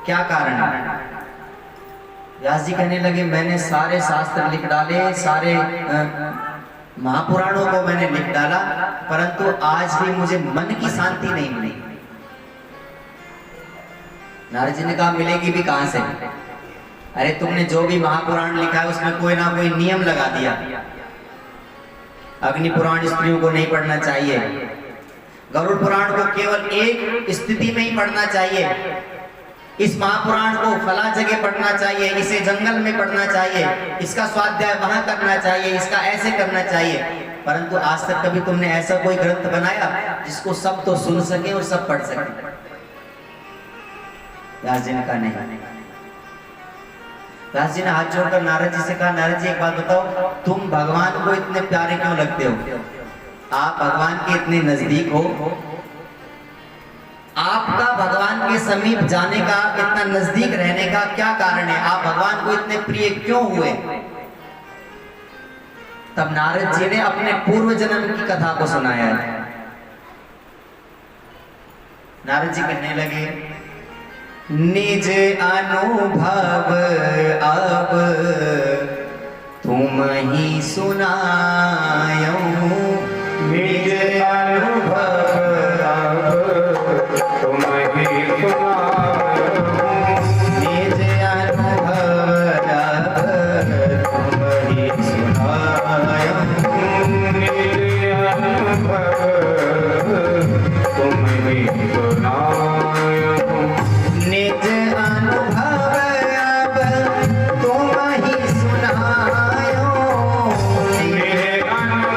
क्या कारण है? व्यास जी कहने लगे मैंने सारे शास्त्र लिख डाले, सारे महापुराणों को मैंने लिख डाला, परंतु आज भी मुझे मन की शांति नहीं मिली। नारद जी ने कहा मिलेगी भी कहां से? अरे तुमने जो भी महापुराण लिखा है उसमें कोई ना कोई नियम लगा दिया। अग्नि पुराण स्त्रियों को नहीं पढ़ना चाहिए, गरुड़ पुराण को केवल एक स्थिति में ही पढ़ना चाहिए, इस महापुराण को फला जगह पढ़ना चाहिए, इसे जंगल में पढ़ना चाहिए, इसका स्वाध्याय वहां करना चाहिए, इसका ऐसे करना चाहिए। परंतु आज तक कभी तुमने ऐसा कोई ग्रंथ बनाया जिसको सब तो सुन सके और सब पढ़ सके? व्यास जी ने कहा नहीं। व्यास जी ने हाथ जोड़कर नारद जी से कहा नारद जी एक बात बताओ, तुम भगवान को इतने प्यारे क्यों लगते हो? आप भगवान के इतने नजदीक हो, आपका भगवान के समीप जाने का, इतना नजदीक रहने का क्या कारण है? आप भगवान को इतने प्रिय क्यों हुए? तब नारद जी ने अपने पूर्व जन्म की कथा को सुनाया है। नारद जी कहने लगे निज अनुभव अब तुम ही सुनायो, निज अनुभव तुम ही सुनायो, निज अनुभव तुम ही सुनायो, निज अनुभव तुम ही सुनायो, निज अनुभव अब तुम ही सुनायो, निज अनुभव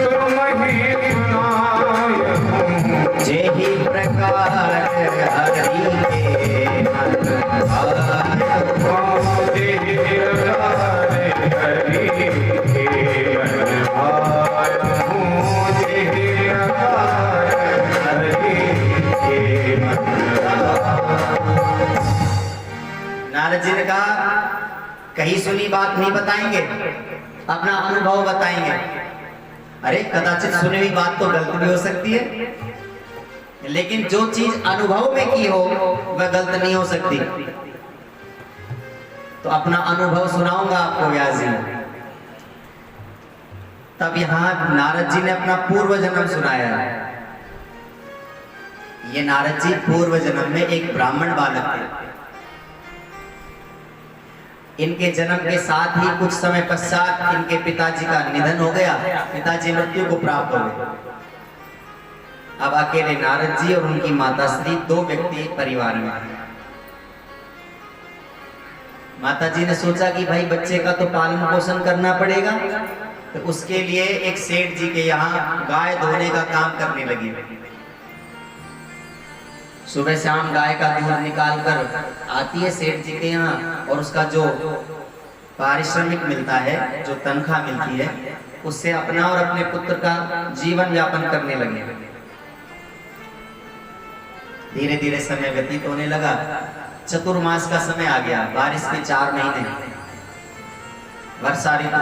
तुम ही सुनायो, जेहि प्रकार हरि के मन भायो, तेरी रगार हरि के अनभायो, तेरी रगार हरि के नारद जी ने कहा कहीं सुनी बात नहीं बताएंगे, अपना अनुभव बताएंगे। अरे कदाचित सुनी हुई बात तो गलत भी हो सकती है, लेकिन जो चीज अनुभव में की हो वह गलत नहीं हो सकती। तो अपना अनुभव सुनाऊंगा आपको व्यास जी। तब यहां नारद जी ने अपना पूर्व जन्म सुनाया है। ये नारद जी पूर्व जन्म में एक ब्राह्मण बालक थे। इनके जन्म के साथ ही कुछ समय पश्चात इनके पिताजी का निधन हो गया, पिताजी मृत्यु को प्राप्त हो गए। अब अकेले नारद जी और उनकी माता श्री दो व्यक्ति परिवार में। माता जी ने सोचा कि भाई बच्चे का तो पालन पोषण करना पड़ेगा, तो उसके लिए एक सेठ जी के यहाँ गाय धोने का काम करने लगी। सुबह शाम गाय का दूध निकाल कर आती है सेठ जी के यहाँ, और उसका जो पारिश्रमिक मिलता है, जो तनख्वाह मिलती है, उससे अपना और अपने पुत्र का जीवन यापन करने लगे। धीरे धीरे समय व्यतीत होने लगा। चतुर्मास का समय आ गया, बारिश के 4 महीने, वर्षा ऋतु।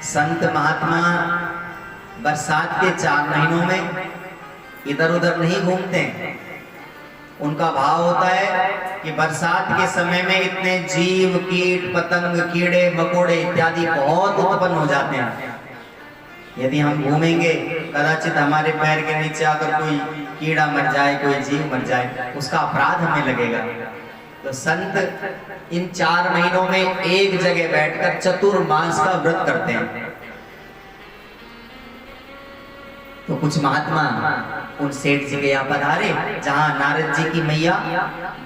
संत महात्मा बरसात के 4 महीनों में इधर उधर नहीं घूमते। उनका भाव होता है कि बरसात के समय में इतने जीव, कीट, पतंग, कीड़े मकोड़े इत्यादि बहुत उत्पन्न हो जाते हैं। यदि हम घूमेंगे, कदाचित हमारे पैर के नीचे आकर कोई कीड़ा मर जाए, कोई जीव मर जाए, उसका अपराध हमें लगेगा। तो संत इन 4 महीनों में एक जगह बैठकर चतुर्मास का व्रत करते हैं। तो कुछ महात्मा उन सेठ जी के यहाँ पधारे, जहां नारद जी की मैया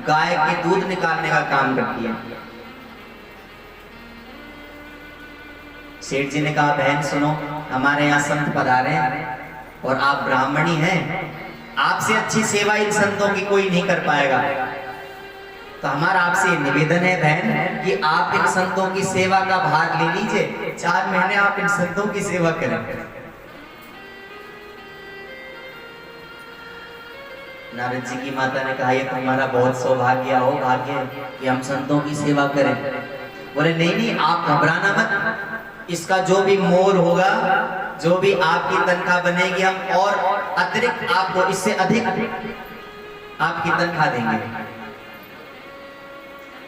गाय के दूध निकालने का काम करती है। सेठ जी ने कहा बहन सुनो, हमारे यहाँ संत पधारे हैं और आप ब्राह्मणी हैं, आपसे अच्छी सेवा इन संतों की कोई नहीं कर पाएगा। तो हमारा आपसे निवेदन है बहन कि आप इन संतों की सेवा का भाग ले लीजिए, 4 महीने आप इन संतों की सेवा करें। नारद जी की माता ने कहा ये तुम्हारा बहुत सौभाग्य हो, भाग्य कि हम संतों की सेवा करें। बोले नहीं नहीं, आप घबराना मत, इसका जो भी मोल होगा, जो भी आपकी तनख्वाह बनेगी हम और अतिरिक्त आपको इससे अधिक आपकी तनख्वाह देंगे।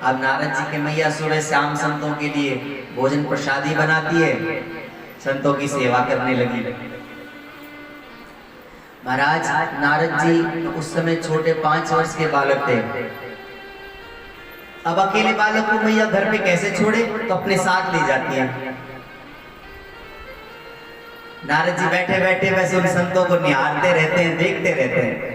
अब नारद जी के मैया सुबह शाम संतों के लिए भोजन प्रसादी बनाती है, संतों की सेवा करने लगी। महाराज नारद जी उस समय छोटे 5 वर्ष के बालक थे। अब अकेले बालक को मैया घर पे कैसे छोड़े, तो अपने साथ ले जाती है। नारद जी बैठे बैठे वैसे उन संतों को निहारते रहते हैं, देखते रहते हैं।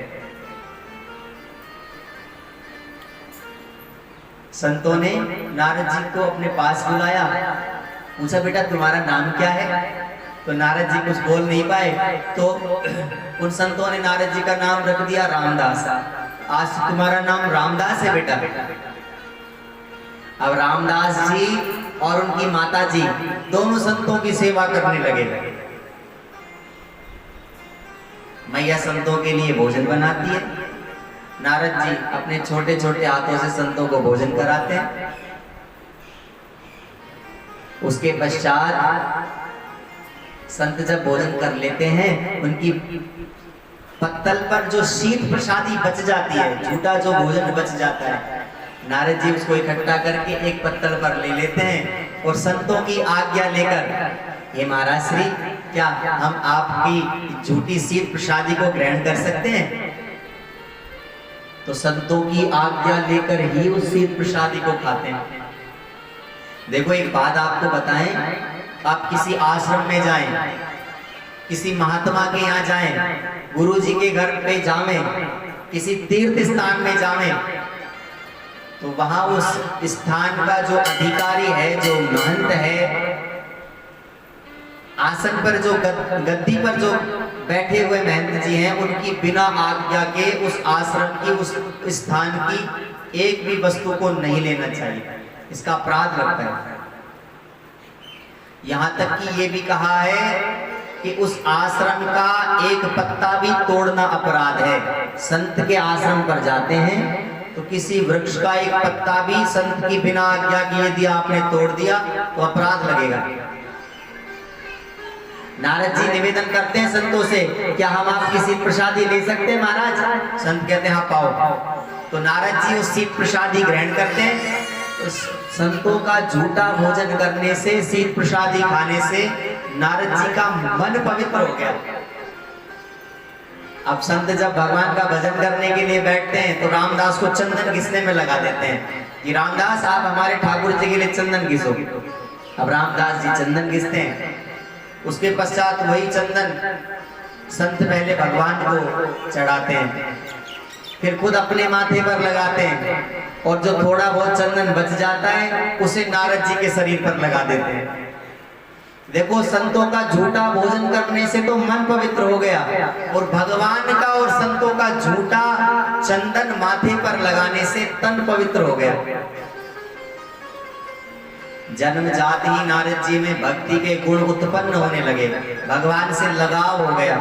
संतों ने नारद जी को अपने पास बुलाया, पूछा बेटा तुम्हारा नाम क्या है? तो नारद जी कुछ बोल नहीं पाए, तो उन संतों ने नारद जी का नाम रख दिया रामदास। आज तुम्हारा नाम रामदास है बेटा। अब रामदास जी और उनकी माता जी दोनों संतों की सेवा करने लगे। मैया संतों के लिए भोजन बनाती है, नारद जी अपने छोटे छोटे हाथों से संतों को भोजन कराते हैं। उसके पश्चात संत जब भोजन कर लेते हैं, उनकी पत्तल पर जो शीत प्रसादी बच जाती है, झूठा जो भोजन बच जाता है, नारद जी उसको इकट्ठा करके एक पत्तल पर ले लेते हैं और संतों की आज्ञा लेकर, हे महाराज श्री, क्या हम आपकी झूठी शीत प्रसादी को ग्रहण कर सकते हैं? तो संतों की आज्ञा लेकर ही उस शीत प्रसादी को खाते हैं। देखो एक बात आपको बताएं, आप किसी आश्रम में जाएं, किसी महात्मा के यहाँ जाएं, गुरु जी के घर पे जावें, किसी तीर्थ स्थान में जावें, तो वहां उस स्थान का जो अधिकारी है, जो महंत है, आसन पर जो गद्दी पर जो बैठे हुए महंत जी हैं, उनकी बिना आज्ञा के उस आश्रम की, उस स्थान की एक भी वस्तु को नहीं लेना चाहिए। इसका अपराध लगता है। यहाँ तक कि ये भी कहा है कि उस आश्रम का एक पत्ता भी तोड़ना अपराध है। संत के आश्रम पर जाते हैं तो किसी वृक्ष का एक पत्ता भी संत की बिना आज्ञा के यदि आपने तोड़ दिया तो अपराध लगेगा। नारद जी निवेदन करते हैं संतों से, क्या हम आपकी शीत प्रसादी ले सकते हैं महाराज? संत कहते हैं हाँ पाओ। तो नारद जी उस शीत प्रसादी ग्रहण करते हैं। तो संतों का झूठा भोजन करने से, शीत प्रसादी खाने से नारद जी का मन पवित्र हो गया। अब संत जब भगवान का भजन करने के लिए बैठते हैं तो रामदास को चंदन घिसने में लगा देते हैं कि रामदास आप हमारे ठाकुर जी के लिए चंदन घिसो। अब रामदास जी चंदन घिसते हैं। उसके पश्चात वही चंदन संत पहले भगवान को चढ़ाते हैं, फिर खुद अपने माथे पर लगाते हैं, और जो थोड़ा बहुत चंदन बच जाता है उसे नारद जी के शरीर पर लगा देते हैं। देखो संतों का झूठा भोजन करने से तो मन पवित्र हो गया, और भगवान का और संतों का झूठा चंदन माथे पर लगाने से तन पवित्र हो गया। जन्म जात ही नारद जी में भक्ति के गुण उत्पन्न होने लगे, भगवान से लगाव हो गया,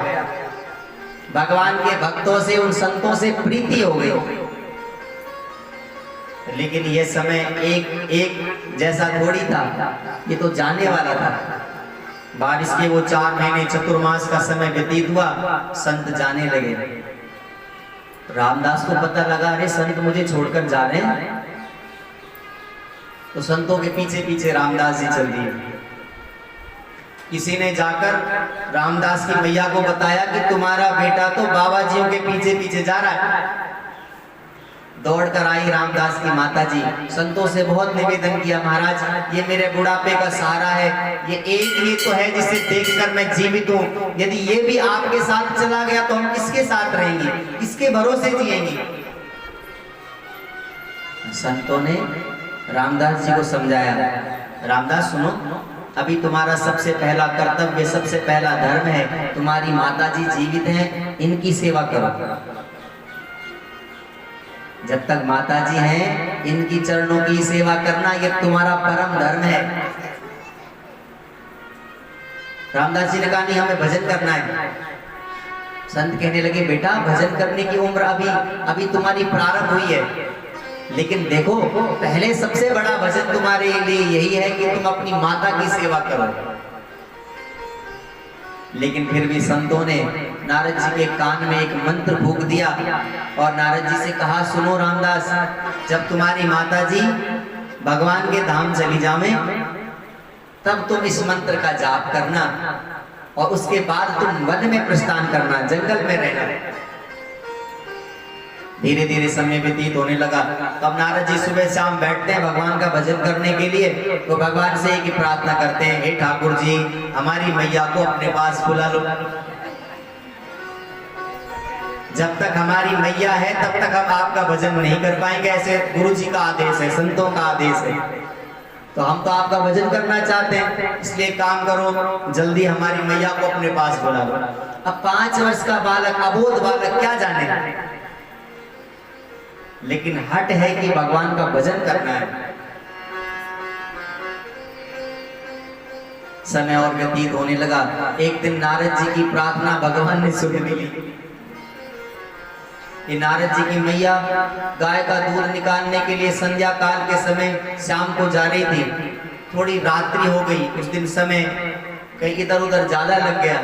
भगवान के भक्तों से, उन संतों से प्रीति हो गई। लेकिन ये समय एक जैसा थोड़ी था, ये तो जाने वाला था। बारिश के वो 4 महीने चतुर्मास का समय व्यतीत हुआ, संत जाने लगे। रामदास को पता लगा, अरे संत मुझे छोड़कर जा रहे हैं। तो संतों के पीछे पीछे रामदास जी चल दिए। किसी ने जाकर रामदास की मैया को बताया कि तुम्हारा बेटा तो बाबा जियों के पीछे पीछे जा रहा है। दौड़ कर आई रामदास की माता जी, संतों से बहुत निवेदन किया, महाराज ये मेरे बुढ़ापे का सहारा है, ये एक ही तो है जिसे देखकर मैं जीवित हूँ। यदि ये भी आपके साथ चला गया तो हम किसके साथ रहेंगे, किसके भरोसे जिएंगे? संतों ने रामदास जी को समझाया, रामदास सुनो, अभी तुम्हारा सबसे पहला कर्तव्य, सबसे पहला धर्म है, तुम्हारी माता जी जीवित हैं, इनकी सेवा करो। जब तक माता जी हैं, इनकी चरणों की सेवा करना ये तुम्हारा परम धर्म है। रामदास जी ने कहा नहीं, हमें भजन करना है। संत कहने लगे, बेटा भजन करने की उम्र अभी तुम्हारी प्रारंभ हुई है, लेकिन देखो पहले सबसे बड़ा भजन तुम्हारे लिए यही है कि तुम अपनी माता की सेवा करो। लेकिन फिर भी संतों ने नारद जी के कान में एक मंत्र फूंक दिया और नारद जी से कहा, सुनो रामदास, जब तुम्हारी माता जी भगवान के धाम चली जावे तब तुम इस मंत्र का जाप करना और उसके बाद तुम वन में प्रस्थान करना, जंगल में रहना। धीरे धीरे समय व्यतीत होने लगा। तब नारद जी सुबह शाम बैठते हैं भगवान का भजन करने के लिए, तो भगवान से एक ही प्रार्थना करते हैं, हे ठाकुर जी, हमारी मैया को अपने पास बुला लो। जब तक हमारी मैया है तब तक हम आपका भजन नहीं कर पाएंगे, ऐसे गुरु जी का आदेश है, संतों का आदेश है। तो हम तो आपका भजन करना चाहते हैं, इसलिए काम करो, जल्दी हमारी मैया को अपने पास बुला लो। अब 5 वर्ष का बालक, अबोध बालक, क्या जाने, लेकिन हट है कि भगवान का भजन करना है। समय और व्यतीत होने लगा। एक दिन नारद जी की प्रार्थना भगवान ने सुन ली। ये नारद जी की मैया गाय का दूध निकालने के लिए संध्या काल के समय शाम को जा रही थी। थोड़ी रात्रि हो गई, उस दिन समय कहीं इधर उधर ज्यादा लग गया,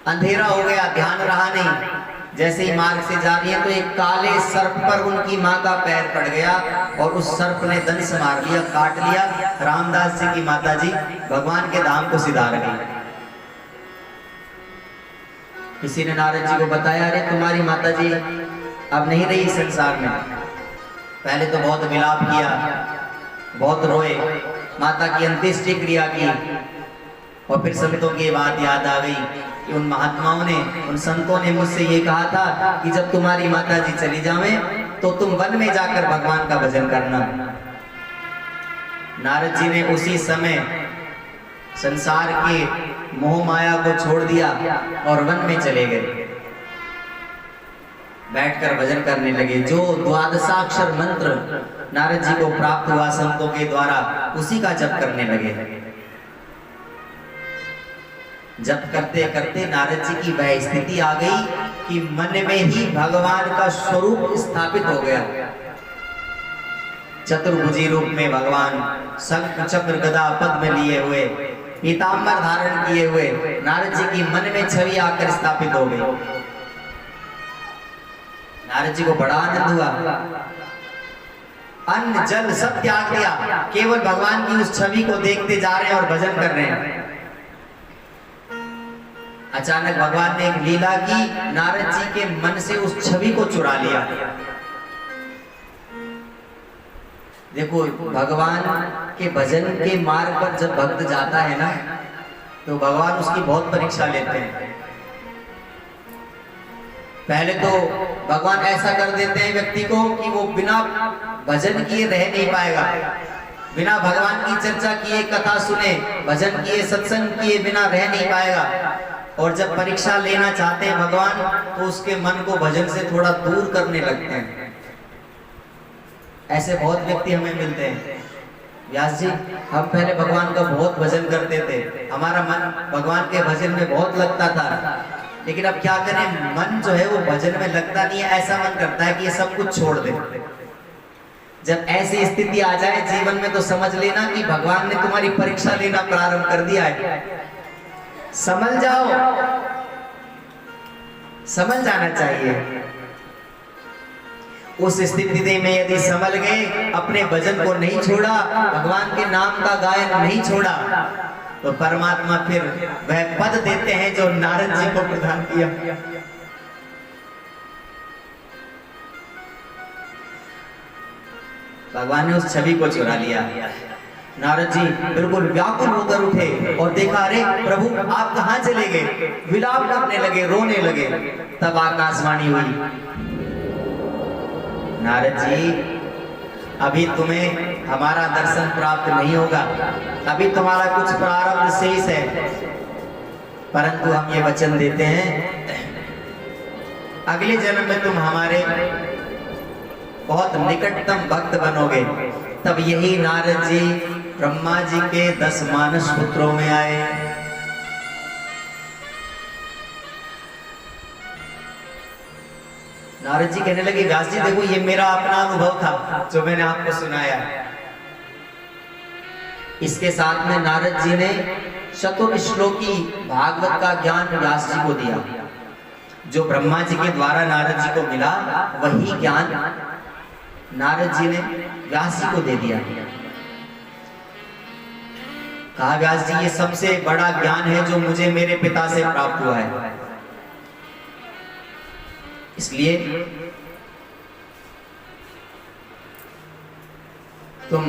अंधेरा हो गया, ध्यान रहा नहीं। जैसे ही मार्ग से जा रही है तो एक काले सर्प पर उनकी माँ का पैर पड़ गया और उस सर्प ने दंश मार लिया, काट लिया। रामदास जी की माता जी भगवान के धाम को सिधार गई। किसी ने नारद जी को बताया, अरे तुम्हारी माता जी अब नहीं रही संसार में। पहले तो बहुत विलाप किया, बहुत रोए, माता की अंत्येष्टि क्रिया की, और फिर संतों की बात याद आ गई कि उन महात्माओं ने, उन संतों ने मुझसे ये कहा था कि जब तुम्हारी माता जी चली जावे तो तुम वन में जाकर भगवान का भजन करना। नारद जी ने उसी समय संसार के मोह माया को छोड़ दिया और वन में चले गए, बैठकर भजन करने लगे। जो द्वादशाक्षर मंत्र नारद जी को प्राप्त हुआ संतों के द्वारा, उसी का जप करने लगे। जप करते करते नारद जी की वह स्थिति आ गई कि मन में ही भगवान का स्वरूप स्थापित हो गया। चतुर्भुजी रूप में भगवान शंख चक्र गदा पद्म लिए हुए, पीतांबर धारण किए हुए नारद जी की मन में छवि आकर स्थापित हो गई। नारद जी को बड़ा आनंद हुआ, अन्न जल सब त्याग दिया, केवल भगवान की उस छवि को देखते जा रहे हैं और भजन कर रहे हैं। अचानक भगवान ने एक लीला की, नारद जी के मन से उस छवि को चुरा लिया। देखो, भगवान के भजन के मार्ग पर जब भक्त जाता है ना, तो भगवान उसकी बहुत परीक्षा लेते हैं। पहले तो भगवान ऐसा कर देते हैं व्यक्ति को कि वो बिना भजन किए रह नहीं पाएगा, बिना भगवान की चर्चा किए, कथा सुने, भजन किए, सत्संग किए बिना रह नहीं पाएगा। और जब परीक्षा लेना चाहते हैं भगवान, तो उसके मन को भजन से थोड़ा दूर करने लगते हैं। ऐसे बहुत व्यक्ति हमें मिलते हैं। व्यास जी, हम पहले भगवान का बहुत भजन करते थे, हमारा मन भगवान के भजन में बहुत लगता था, लेकिन अब क्या करें, मन जो है वो भजन में लगता नहीं है। ऐसा मन करता है कि ये सब कुछ छोड़ दे। जब ऐसी स्थिति आ जाए जीवन में, तो समझ लेना कि भगवान ने तुम्हारी परीक्षा लेना प्रारंभ कर दिया है। समझ जाओ, समझ जाना चाहिए। उस स्थिति में यदि संभल गए, अपने भजन को नहीं छोड़ा, भगवान के नाम का गायन नहीं छोड़ा, तो परमात्मा फिर वह पद देते हैं जो नारद जी को प्रदान किया। भगवान ने उस छवि को चुरा लिया। नारद जी बिल्कुल व्याकुल होकर उठे और देखा, अरे प्रभु आप कहां चले गए, विलाप करने लगे, रोने लगे। तब आकाशवाणी हुई, नारद जी अभी तुम्हें हमारा दर्शन प्राप्त नहीं होगा, अभी तुम्हारा कुछ प्रारब्ध शेष है, परंतु हम ये वचन देते हैं अगले जन्म में तुम हमारे बहुत निकटतम भक्त बनोगे। तब यही नारद जी ब्रह्मा जी के 10 मानस पुत्रों में आए। नारद जी कहने लगे, व्यास जी देखो, ये मेरा अपना अनुभव था जो मैंने आपको सुनाया। इसके साथ में नारद जी ने चतुर्श्लोकी भागवत का ज्ञान व्यास जी को दिया। जो ब्रह्मा जी के द्वारा नारद जी को मिला वही ज्ञान नारद जी ने व्यास जी को दे दिया। कहा व्यास जी ये सबसे बड़ा ज्ञान है जो मुझे मेरे पिता से प्राप्त हुआ है, इसलिए तुम